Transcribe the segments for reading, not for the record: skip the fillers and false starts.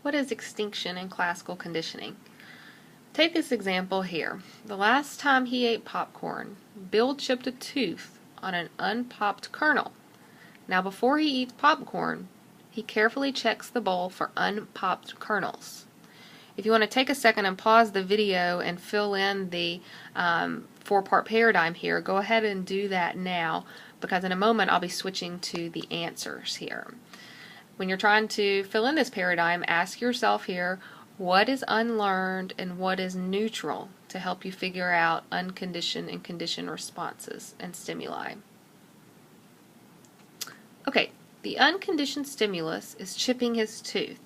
What is extinction in classical conditioning? Take this example here. The last time he ate popcorn, Bill chipped a tooth on an unpopped kernel. Now before he eats popcorn, he carefully checks the bowl for unpopped kernels. If you want to take a second and pause the video and fill in the four-part paradigm here, go ahead and do that now, because in a moment I'll be switching to the answers here. When you're trying to fill in this paradigm, ask yourself here, what is unlearned and what is neutral, to help you figure out unconditioned and conditioned responses and stimuli. Okay, the unconditioned stimulus is chipping his tooth.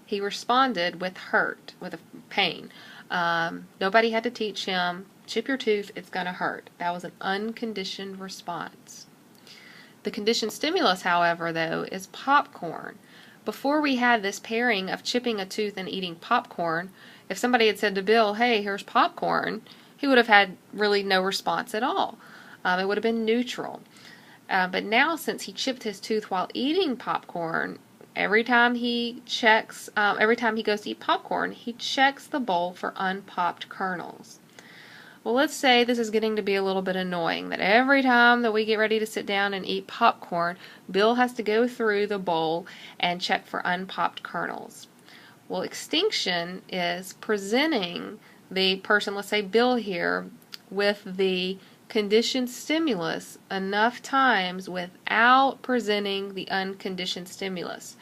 He responded with hurt, with a pain. Nobody had to teach him, chip your tooth, it's going to hurt. That was an unconditioned response. The conditioned stimulus, however, though, is popcorn. Before we had this pairing of chipping a tooth and eating popcorn, if somebody had said to Bill, hey, here's popcorn, he would have had really no response at all. It would have been neutral. But now, since he chipped his tooth while eating popcorn, every time he goes to eat popcorn, he checks the bowl for unpopped kernels. Well, let's say this is getting to be a little bit annoying, that every time that we get ready to sit down and eat popcorn, Bill has to go through the bowl and check for unpopped kernels. Well, extinction is presenting the person, let's say Bill here, with the conditioned stimulus enough times without presenting the unconditioned stimulus.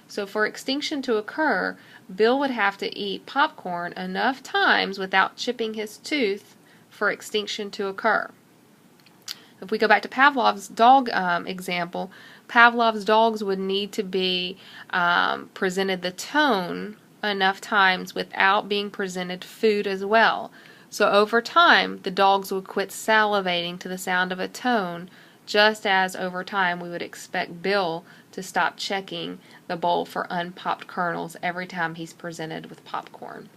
So for extinction to occur, Bill would have to eat popcorn enough times without chipping his tooth for extinction to occur. If we go back to Pavlov's dog example, Pavlov's dogs would need to be presented the tone enough times without being presented food as well. So over time, the dogs would quit salivating to the sound of a tone, just as over time we would expect Bill to stop checking the bowl for unpopped kernels every time he's presented with popcorn.